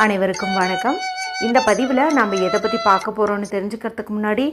அனைவருக்கும் வணக்கம். இந்த பதிவில் நாம் எதை பற்றி பார்க்க போகிறோன்னு தெரிஞ்சுக்கிறதுக்கு முன்னாடி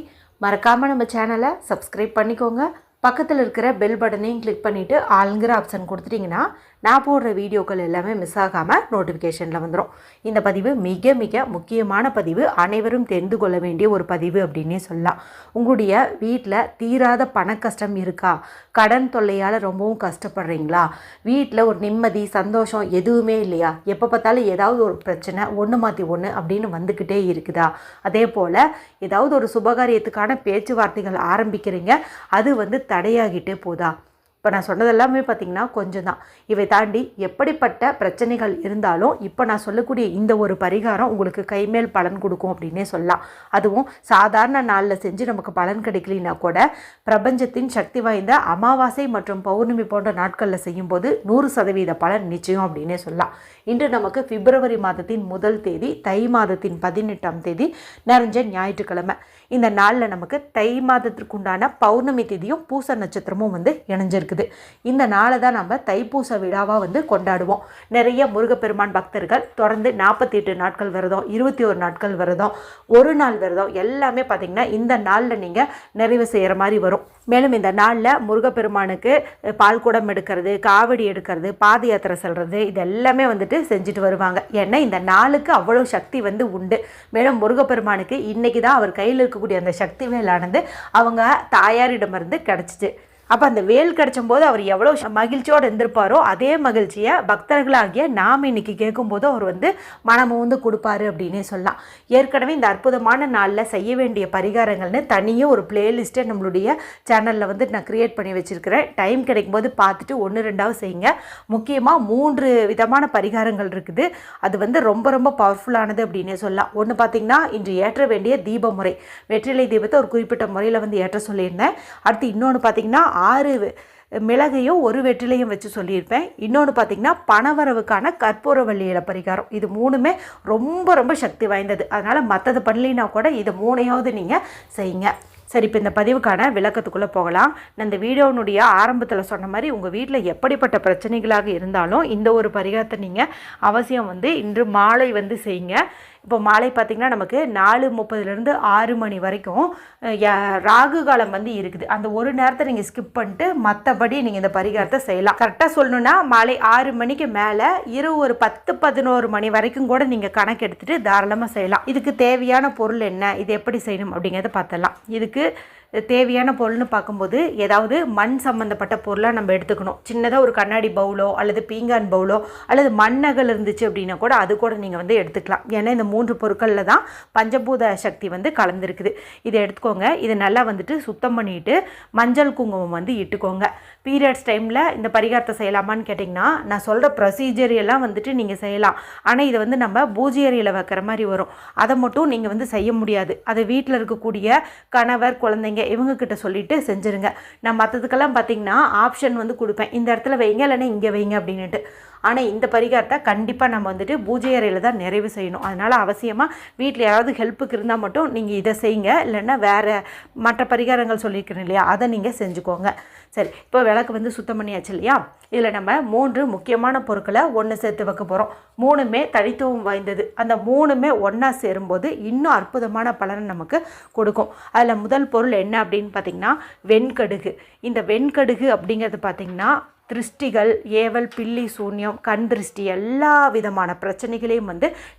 மறக்காமல் நம்ம சேனலை சப்ஸ்கிரைப் பண்ணிக்கோங்க. பக்கத்தில் இருக்கிற பெல் பட்டனையும் கிளிக் பண்ணிவிட்டு ஆளுங்கிற ஆப்ஷன் கொடுத்துட்டிங்கன்னா நான் போடுற வீடியோக்கள் எல்லாமே மிஸ் ஆகாமல் நோட்டிஃபிகேஷனில் வந்துடும். இந்த பதிவு மிக மிக முக்கியமான பதிவு, அனைவரும் தெரிந்து கொள்ள வேண்டிய ஒரு பதிவு அப்படின்னே சொல்லலாம். உங்களுடைய வீட்டில் தீராத பண கஷ்டம் இருக்கா? கடன் தொல்லையால் ரொம்பவும் கஷ்டப்படுறீங்களா? வீட்டில் ஒரு நிம்மதி சந்தோஷம் எதுவுமே இல்லையா? எப்போ பார்த்தாலும் ஏதாவது ஒரு பிரச்சனை ஒன்று மாற்றி ஒன்று அப்படின்னு வந்துக்கிட்டே இருக்குதா? அதே போல் ஏதாவது ஒரு சுபகாரியத்துக்கான பேச்சுவார்த்தைகள் ஆரம்பிக்கிறீங்க, அது தடையாகிட்டே போதா? இப்போ நான் சொன்னதெல்லாமே பார்த்திங்கன்னா கொஞ்சம் தான். இவை தாண்டி எப்படிப்பட்ட பிரச்சனைகள் இருந்தாலும் இப்போ நான் சொல்லக்கூடிய இந்த ஒரு பரிகாரம் உங்களுக்கு கைமேல் பலன் கொடுக்கும் அப்படின்னே சொல்லலாம். அதுவும் சாதாரண நாளில் செஞ்சு நமக்கு பலன் கிடைக்கலனா கூட பிரபஞ்சத்தின் சக்தி வாய்ந்த அமாவாசை மற்றும் பௌர்ணமி போன்ற நாட்களில் செய்யும்போது 100% பலன் நிச்சயம் அப்படின்னே சொல்லலாம். இன்று நமக்கு பிப்ரவரி மாதத்தின் முதல் தேதி, தை மாதத்தின் 18ஆம் தேதி, நிறைஞ்ச ஞாயிற்றுக்கிழமை. இந்த நாளில் நமக்கு தை மாதத்திற்குண்டான பௌர்ணமி தேதியும் பூச நட்சத்திரமும் இணைஞ்சிருக்கு. இந்த நாளை தான் நம்ம தைப்பூச விழாவாக கொண்டாடுவோம். நிறைய முருகப்பெருமான் பக்தர்கள் தொடர்ந்து 48 நாட்கள் விரதம், 21 நாட்கள் விரதம், ஒரு நாள் விரதம் எல்லாமே பார்த்திங்கன்னா இந்த நாளில் நீங்கள் நிறைவு செய்கிற மாதிரி வரும். மேலும் இந்த நாளில் முருகப்பெருமானுக்கு பால் குடம் எடுக்கிறது, காவடி எடுக்கிறது, பாத யாத்திரை செல்வது, இது எல்லாமே செஞ்சுட்டு வருவாங்க. ஏன்னா இந்த நாளுக்கு அவ்வளோ சக்தி உண்டு. மேலும் முருகப்பெருமானுக்கு இன்றைக்கி தான் அவர் கையில் இருக்கக்கூடிய அந்த சக்தி வேலானது அவங்க தாயாரிடமிருந்து கிடச்சிச்சு. அப்போ அந்த வேல் கிடைச்சும்போது அவர் எவ்வளோ மகிழ்ச்சியோடு இருந்திருப்பாரோ அதே மகிழ்ச்சியை பக்தர்களாகிய நாம் இன்னைக்கு கேட்கும்போது அவர் மனமும் கொடுப்பாரு அப்படின்னே சொல்லலாம். ஏற்கனவே இந்த அற்புதமான நாளில் செய்ய வேண்டிய பரிகாரங்கள்னு தனியாக ஒரு பிளேலிஸ்ட்டை நம்மளுடைய சேனலில் நான் க்ரியேட் பண்ணி வச்சுருக்கிறேன். டைம் கிடைக்கும்போது பார்த்துட்டு 1-2 செய்யுங்க. முக்கியமாக 3 விதமான பரிகாரங்கள் இருக்குது. அது ரொம்ப ரொம்ப பவர்ஃபுல்லானது அப்படின்னே சொல்லலாம். ஒன்று பார்த்திங்கன்னா, இன்று ஏற்ற வேண்டிய தீப முறை, வெற்றிலை தீபத்தை ஒரு குறிப்பிட்ட முறையில் ஏற்ற சொல்லியிருந்தேன். அடுத்து இன்னொன்று பார்த்திங்கன்னா 6 மிளகையும் 1 வெற்றிலையும் வச்சு சொல்லியிருப்பேன். இன்னொன்று பார்த்திங்கன்னா பணவரவுக்கான கற்பூரவள்ளி இலை பரிகாரம். இது 3மே ரொம்ப ரொம்ப சக்தி வாய்ந்தது. அதனால் மற்றது பண்ணலினா கூட இது 3ஐயாவது நீங்கள் செய்யுங்க. சரி, இப்போ இந்த பதிவுக்கான விளக்கத்துக்குள்ளே போகலாம். நான் இந்த வீடியோனுடைய ஆரம்பத்தில் சொன்ன மாதிரி உங்கள் வீட்டில் எப்படிப்பட்ட பிரச்சனைகளாக இருந்தாலும் இந்த ஒரு பரிகாரத்தை நீங்கள் அவசியம் இன்று மாலை செய்யுங்க. இப்போ மாலை பார்த்திங்கன்னா நமக்கு 4:30 6 மணி வரைக்கும் ராகு காலம் இருக்குது. அந்த ஒரு நேரத்தை நீங்கள் ஸ்கிப் பண்ணிட்டு மற்றபடி நீங்கள் இந்த பரிகாரத்தை செய்யலாம். கரெக்டாக சொல்லணுன்னா மாலை 6 மணிக்கு மேலே இரவு ஒரு 10-11 மணி வரைக்கும் கூட நீங்கள் கணக்கு எடுத்துகிட்டு தாராளமாக செய்யலாம். இதுக்கு தேவையான பொருள் என்ன, இது எப்படி செய்யணும் அப்படிங்கிறத பார்த்துடலாம். இதுக்கு தேவையான பொருள்னு பார்க்கும்போது ஏதாவது மண் சம்மந்தப்பட்ட பொருளாக நம்ம எடுத்துக்கணும். சின்னதாக ஒரு கண்ணாடி பவுலோ அல்லது பீங்கான் பவுலோ அல்லது மண்ணகல் இருந்துச்சு அப்படின்னா கூட அது கூட நீங்கள் எடுத்துக்கலாம். ஏன்னா இந்த 3 பொருட்களில் தான் பஞ்சபூத சக்தி கலந்துருக்குது. இதை எடுத்துக்கோங்க. இதை நல்லா சுத்தம் பண்ணிவிட்டு மஞ்சள் குங்குமம் இட்டுக்கோங்க. பீரியட்ஸ் டைமில் இந்த பரிகாரத்தை செய்யலாமான்னு கேட்டிங்கன்னா, நான் சொல்கிற ப்ரொசீஜர் எல்லாம் நீங்கள் செய்யலாம். ஆனால் இது நம்ம பூஜை அறையில் வைக்கிற மாதிரி வரும். அதை மட்டும் நீங்கள் செய்ய முடியாது. அதை வீட்டில் இருக்கக்கூடிய கணவர், குழந்தைங்க இவங்கக்கிட்ட சொல்லிவிட்டு செஞ்சுருங்க. நான் மற்றதுக்கெல்லாம் பார்த்திங்கன்னா ஆப்ஷன் கொடுப்பேன், இந்த இடத்துல வைங்க இல்லைன்னா இங்கே வைங்க அப்படின்ட்டு. ஆனால் இந்த பரிகாரத்தை கண்டிப்பாக நம்ம பூஜை அறையில் தான் நிறைவு செய்யணும். அதனால் அவசியமாக வீட்டில் யாராவது ஹெல்ப்புக்கு இருந்தால் மட்டும் நீங்கள் இதை செய்யுங்க. இல்லைன்னா வேறு மற்ற பரிகாரங்கள் சொல்லியிருக்கிறேன் இல்லையா, அதை நீங்கள் செஞ்சுக்கோங்க. சரி, இப்போ விளக்கு சுத்தம் பண்ணியாச்சு இல்லையா? இதில் நம்ம 3 முக்கியமான பொருட்களை ஒன்று சேர்த்து வைக்க போகிறோம். 3மே தனித்துவம் வாய்ந்தது. அந்த 3மே ஒன்றா சேரும்போது இன்னும் அற்புதமான பலனை நமக்கு கொடுக்கும். அதில் முதல் பொருள் என்ன அப்படின்னு பார்த்திங்கன்னா வெண்கடுகு. இந்த வெண்கடுகு அப்படிங்கிறது பார்த்திங்கன்னா திருஷ்டிகள், ஏவல், பில்லி, சூன்யம், கண் திருஷ்டி எல்லா விதமான பிரச்சனைகளையும்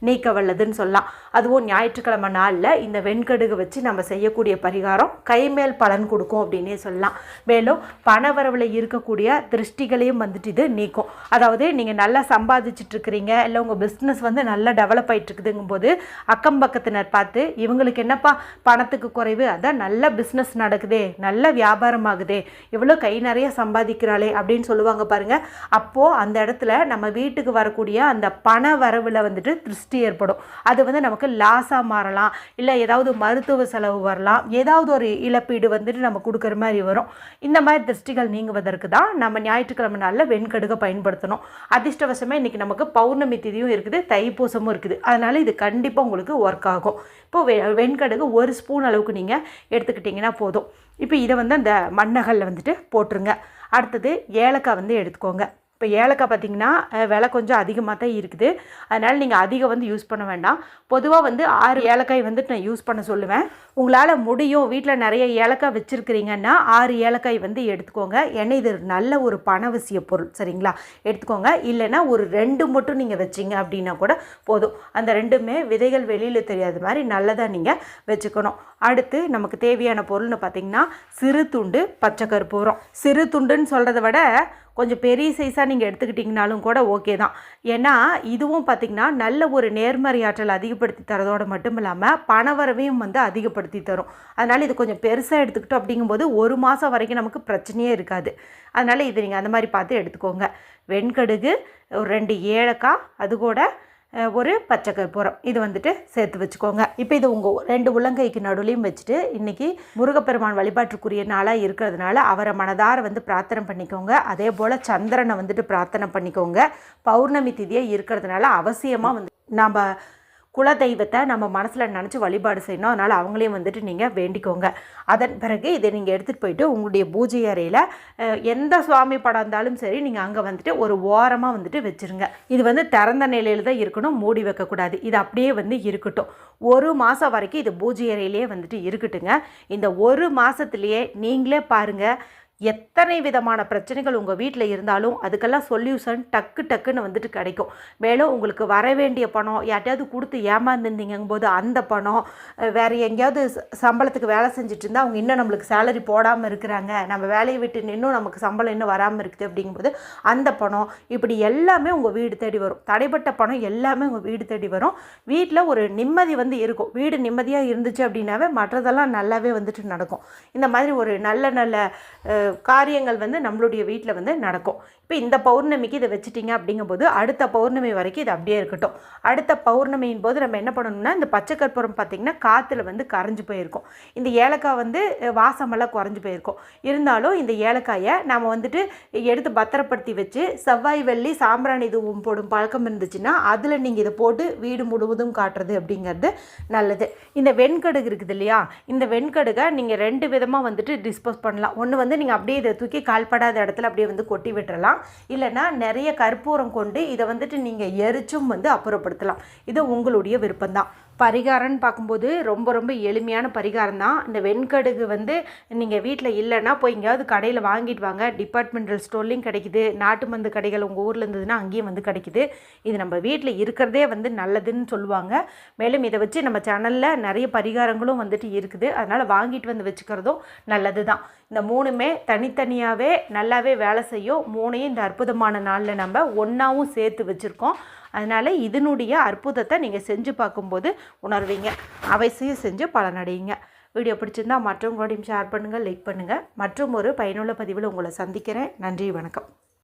நீக்க வல்லதுன்னு சொல்லலாம். அதுவும் ஞாயிற்றுக்கிழமை நாளில் இந்த வெண்கடுகு வச்சு நம்ம செய்யக்கூடிய பரிகாரம் கைமேல் பலன் கொடுக்கும் அப்படின்னே சொல்லலாம். மேலும் பணவரவில் இருக்கக்கூடிய திருஷ்டிகளையும் இது நீக்கும். அதாவது நீங்கள் நல்லா சம்பாதிச்சிட்ருக்கிறீங்க, இல்லை உங்கள் பிஸ்னஸ் நல்லா டெவலப் ஆகிட்டுருக்குதுங்கும் போது அக்கம் பக்கத்தினர் பார்த்து இவங்களுக்கு என்னப்பா பணத்துக்கு குறைவு, அதான் நல்ல பிஸ்னஸ் நடக்குதே, நல்ல வியாபாரம் ஆகுதே, இவ்வளோ கை நிறைய சம்பாதிக்கிறாளே அப்படின்னு சொல்லுவாங்க பாருங்கள். அப்போது அந்த இடத்துல நம்ம வீட்டுக்கு வரக்கூடிய அந்த பண வரவில் திருஷ்டி ஏற்படும். அது நமக்கு லாஸாக மாறலாம், இல்லை ஏதாவது மருத்துவ செலவு வரலாம், ஏதாவது ஒரு இழப்பீடு நம்ம கொடுக்குற மாதிரி வரும். இந்த மாதிரி திருஷ்டிகள் நீங்குவதற்கு தான் நம்ம ஞாயிற்றுக்கிழமை நாளில் வெண்கடுகை பயன்படுத்தணும். அதிர்ஷ்டவசமாக இன்றைக்கி நமக்கு பௌர்ணமி திதியும் இருக்குது, தைப்பூசமும் இருக்குது. அதனால் இது கண்டிப்பாக உங்களுக்கு ஒர்க் ஆகும். இப்போது வெண்கடுகு 1 ஸ்பூன் அளவுக்கு நீங்கள் எடுத்துக்கிட்டிங்கன்னா போதும். இப்போ இதை அந்த மண்ணகலில் போட்டுருங்க. அடுத்தது ஏலக்காய் எடுத்துக்கோங்க. இப்போ ஏலக்காய் பார்த்திங்கன்னா விலை கொஞ்சம் அதிகமாக தான் இருக்குது. அதனால் நீங்கள் அதிகம் வந்து யூஸ் பண்ண வேண்டாம். பொதுவாக வந்து 6 ஏலக்காய் வந்துட்டு நான் யூஸ் பண்ண சொல்லுவேன். உங்களால் முடியும், வீட்டில் நிறைய ஏலக்காய் வச்சுருக்கிறீங்கன்னா 6 ஏலக்காய் வந்து எடுத்துக்கோங்க. ஏன்னா இது நல்ல ஒரு பணவசிய பொருள், சரிங்களா? எடுத்துக்கோங்க. இல்லைன்னா ஒரு 2 மட்டும் நீங்கள் வச்சிங்க அப்படின்னா கூட போதும். அந்த 2மே விதைகள் வெளியில் தெரியாத மாதிரி நல்லதாக நீங்கள் வச்சுக்கணும். அடுத்து நமக்கு தேவையான பொருள்னு பார்த்திங்கன்னா சிறு துண்டு பச்சை கற்பூரம். சிறு துண்டுன்னு சொல்கிறத விட கொஞ்சம் பெரிய சைஸாக நீங்கள் எடுத்துக்கிட்டிங்கனாலும் கூட ஓகே தான். ஏன்னா இதுவும் பார்த்திங்கன்னா நல்ல ஒரு நேர்மறை ஆற்றல் அதிகப்படுத்தி தரதோடு மட்டும் இல்லாமல் பணவரவையும் வந்து அதிகப்படுத்தி தரும். அதனால் இது கொஞ்சம் பெருசாக எடுத்துக்கிட்டோம் அப்படிங்கும்போது 1 மாதம் வரைக்கும் நமக்கு பிரச்சனையே இருக்காது. அதனால் இது நீங்கள் அந்த மாதிரி பார்த்து எடுத்துக்கோங்க. வெண்கடுகு, ஒரு 2 ஏலக்காய், அது கூட ஒரு பச்சை கற்பூரம், இது வந்துட்டு சேர்த்து வச்சுக்கோங்க. இப்போ இது உங்கள் 2 உள்ளங்கைக்கு நடுவுலையும் வச்சுட்டு இன்றைக்கி முருகப்பெருமான் வழிபாட்டுக்குரிய நாளாக இருக்கிறதுனால அவரை மனதார வந்து பிரார்த்தனை பண்ணிக்கோங்க. அதே போல் சந்திரனை வந்துட்டு பிரார்த்தனை பண்ணிக்கோங்க. பௌர்ணமி திதியாக இருக்கிறதுனால அவசியமாக வந்து நாம் குலதெய்வத்தை நம்ம மனசில் நினச்சி வழிபாடு செய்யணும். அதனால் அவங்களையும் வந்துட்டு நீங்கள் வேண்டிக்கோங்க. அதன் பிறகு இதை நீங்கள் எடுத்துகிட்டு போயிட்டு உங்களுடைய பூஜை அறையில் எந்த சுவாமி படம் இருந்தாலும் சரி, நீங்கள் அங்கே வந்துட்டு ஒரு ஓரமாக வந்துட்டு வச்சுருங்க. இது வந்து திறந்த நிலையில் தான் இருக்கணும், மூடி வைக்கக்கூடாது. இது அப்படியே வந்து இருக்கட்டும். 1 மாதம் வரைக்கும் இது பூஜை அறையிலே வந்துட்டு இருக்கட்டுங்க. இந்த 1 மாதத்துலேயே நீங்களே பாருங்கள், எத்தனை விதமான பிரச்சனைகள் உங்கள் வீட்டில் இருந்தாலும் அதுக்கெல்லாம் சொல்யூஷன் டக்குன்னு வந்துட்டு கிடைக்கும். மேலும் உங்களுக்கு வர வேண்டிய பணம் யார்ட்டையாவது கொடுத்து ஏமாந்துருந்தீங்கும் போது அந்த பணம், வேறு எங்கேயாவது சம்பளத்துக்கு வேலை செஞ்சுட்டு இருந்தால் அவங்க இன்னும் நம்மளுக்கு சேலரி போடாமல் இருக்கிறாங்க, நம்ம வேலையை விட்டு இன்னும் நமக்கு சம்பளம் இன்னும் வராமல் இருக்குது அப்படிங்கும்போது அந்த பணம், இப்படி எல்லாமே உங்கள் வீடு தேடி வரும். தடைப்பட்ட பணம் எல்லாமே உங்கள் வீடு தேடி வரும். வீட்டில் ஒரு நிம்மதி வந்து இருக்கும். வீடு நிம்மதியாக இருந்துச்சு அப்படின்னாவே மற்றதெல்லாம் நல்லாவே வந்துட்டு நடக்கும். இந்த மாதிரி ஒரு நல்ல காரியங்கள் வந்து நம்மளுடைய வீட்டில் வந்து நடக்கும். இப்போ இந்த பௌர்ணமிக்கு இதை வச்சுட்டிங்க அப்படிங்கும்போது அடுத்த பௌர்ணமி வரைக்கும் இது அப்படியே இருக்கட்டும். அடுத்த பௌர்ணமியின் போது நம்ம என்ன பண்ணணும்னா, இந்த பச்சை கற்பூரம் பார்த்திங்கன்னா காற்றுல வந்து கரைஞ்சி போயிருக்கும். இந்த ஏலக்காய் வந்து வாசமெல்லாம் குறைஞ்சி போயிருக்கும். இருந்தாலும் இந்த ஏலக்காயை நாம் வந்துட்டு எடுத்து பத்திரப்படுத்தி வச்சு செவ்வாய் வெள்ளி சாம்பிராணி தூவம் போடும் பழக்கம் இருந்துச்சுன்னா அதில் நீங்கள் இதை போட்டு வீடு முழுவதும் காட்டுறது அப்படிங்கிறது நல்லது. இந்த வெண்கடுகு இருக்குது இல்லையா, இந்த வெண்கடுகை நீங்கள் 2 விதமாக வந்துட்டு டிஸ்போஸ் பண்ணலாம். ஒன்று வந்து நீங்கள் அப்படியே இதை தூக்கி கால்படாத இடத்துல அப்படியே வந்து கொட்டி விட்டுறலாம். இல்லைன்னா நிறைய கற்பூரம் கொண்டு இதை வந்துட்டு நீங்கள் எரிச்சும் வந்து அப்புறப்படுத்தலாம். இது உங்களுடைய விருப்பம்தான். பரிகாரம்னு பார்க்கும்போது ரொம்ப எளிமையான பரிகாரம் தான். இந்த வெண்கடுகு வந்து நீங்கள் வீட்டில் இல்லைன்னா போய் எங்கேயாவது கடையில் வாங்கிட்டு வாங்க. டிபார்ட்மெண்டல் ஸ்டோர்லேயும் கிடைக்குது, நாட்டு மருந்து கடைகள் உங்கள் ஊரில் இருந்ததுன்னா அங்கேயும் வந்து கிடைக்குது. இது நம்ம வீட்டில் இருக்கிறதே வந்து நல்லதுன்னு சொல்லுவாங்க. மேலும் இதை வச்சு நம்ம சேனலில் நிறைய பரிகாரங்களும் வந்துட்டு இருக்குது. அதனால் வாங்கிட்டு வந்து வச்சுக்கிறதும் நல்லது தான். இந்த 3மே தனித்தனியாகவே நல்லாவே வேலை செய்யும். 3ஐயும் இந்த அற்புதமான நாளில் நம்ம ஒன்றாவும் சேர்த்து வச்சுருக்கோம். அதனால் இதனுடைய அற்புதத்தை நீங்கள் செஞ்சு பார்க்கும்போது உணர்வீங்க. அவசியம் செஞ்சு பலனடையுங்க. வீடியோ பிடிச்சிருந்தால் மற்றவங்களோடையும் ஷேர் பண்ணுங்கள், லைக் பண்ணுங்கள். மற்றும் ஒரு பயனுள்ள பதிவில் உங்களை சந்திக்கிறேன். நன்றி, வணக்கம்.